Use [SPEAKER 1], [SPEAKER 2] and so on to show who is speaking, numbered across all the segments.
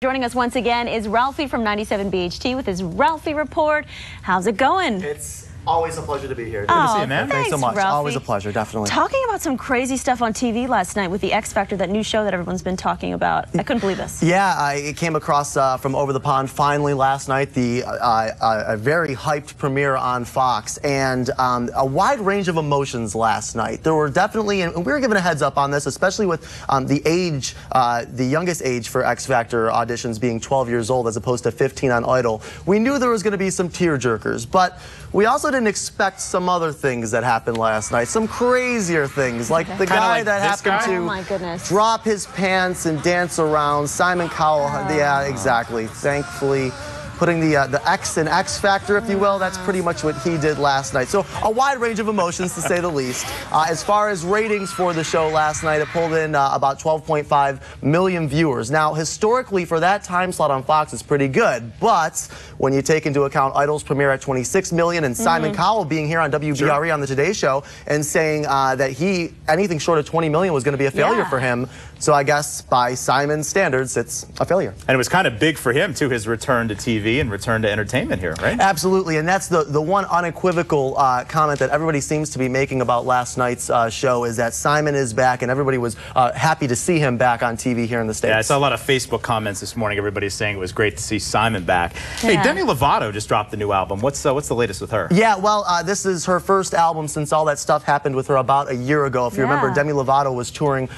[SPEAKER 1] Joining us once again is Ralphie from 97 BHT with his Ralphie Report. How's it going?
[SPEAKER 2] It's always a pleasure to be here.
[SPEAKER 1] Good to see you,
[SPEAKER 2] man. Thanks so much.
[SPEAKER 1] Ralphie.
[SPEAKER 2] Always a pleasure, definitely.
[SPEAKER 1] Talking about some crazy stuff on TV last night with the X Factor, that new show that everyone's been talking about. I couldn't believe this.
[SPEAKER 2] Yeah, it came across from over the pond finally last night, a very hyped premiere on Fox, and a wide range of emotions last night. There were definitely, and we were given a heads up on this, especially with the youngest age for X Factor auditions being 12 years old as opposed to 15 on Idol. We knew there was going to be some tearjerkers, but we also didn't expect some other things that happened last night, some crazier things, like the guy that happened to drop his pants and dance around, Simon Cowell. Yeah, exactly. Thankfully, putting the X in X Factor, if you will, that's pretty much what he did last night. So a wide range of emotions, to say the least. As far as ratings for the show last night, it pulled in about 12.5 million viewers. Now, historically, for that time slot on Fox, it's pretty good. But when you take into account Idol's premiere at 26 million and Simon Cowell being here on WBRE on the Today Show and saying that anything short of 20 million was going to be a failure for him. So I guess by Simon's standards, it's a failure.
[SPEAKER 3] And it was kind of big for him, too, his return to TV and return to entertainment here, right?
[SPEAKER 2] Absolutely, and that's the one unequivocal comment that everybody seems to be making about last night's show, is that Simon is back, and everybody was happy to see him back on TV here in the States.
[SPEAKER 3] Yeah, I saw a lot of Facebook comments this morning. Everybody's saying it was great to see Simon back. Yeah. Hey, Demi Lovato just dropped the new album. What's the latest with her?
[SPEAKER 2] Yeah, well, this is her first album since all that stuff happened with her about a year ago. If you remember, Demi Lovato was touring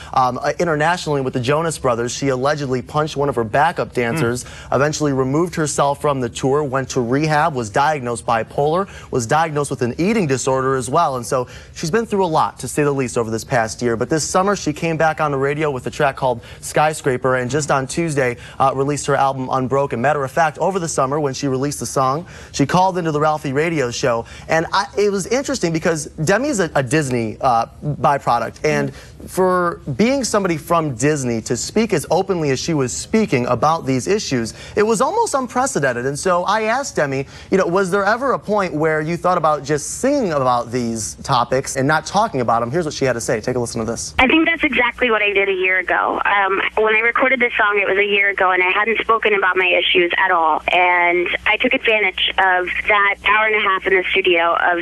[SPEAKER 2] internationally with the Jonas Brothers. She allegedly punched one of her backup dancers, eventually removed herself from the tour, went to rehab, was diagnosed bipolar, was diagnosed with an eating disorder as well. And so she's been through a lot, to say the least, over this past year. But this summer, she came back on the radio with a track called Skyscraper, and just on Tuesday, released her album Unbroken. Matter of fact, over the summer, when she released the song, she called into the Ralphie radio show. And it was interesting because Demi's a Disney byproduct. And for being somebody from Disney to speak as openly as she was speaking about these issues, it was almost unprecedented. And so I asked Demi, was there ever a point where you thought about just singing about these topics and not talking about them? Here's what she had to say. Take a listen to this.
[SPEAKER 4] I think that's exactly what I did a year ago. When I recorded this song, it was a year ago, and I hadn't spoken about my issues at all. And I took advantage of that hour and a half in the studio of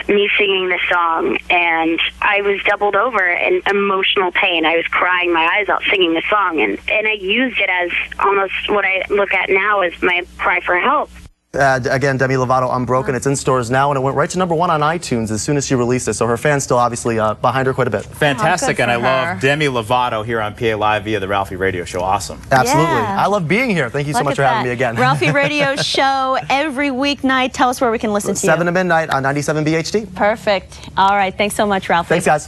[SPEAKER 4] me singing the song, and I was doubled over in emotional pain. I was crying my eyes out singing the song, and I used it as almost what I look at now as my cry for help.
[SPEAKER 2] Again, Demi Lovato, Unbroken. It's in stores now, and it went right to #1 on iTunes as soon as she released it. So her fans still obviously behind her quite a bit.
[SPEAKER 3] Fantastic, and I love Demi Lovato here on PA Live via the Ralphie Radio Show. Awesome.
[SPEAKER 2] Absolutely. I love being here. Thank you so much for having me again.
[SPEAKER 1] Ralphie Radio Show every weeknight. Tell us where we can listen to you.
[SPEAKER 2] 7 to midnight on 97 BHT.
[SPEAKER 1] Perfect. All right. Thanks so much, Ralphie.
[SPEAKER 2] Thanks, guys.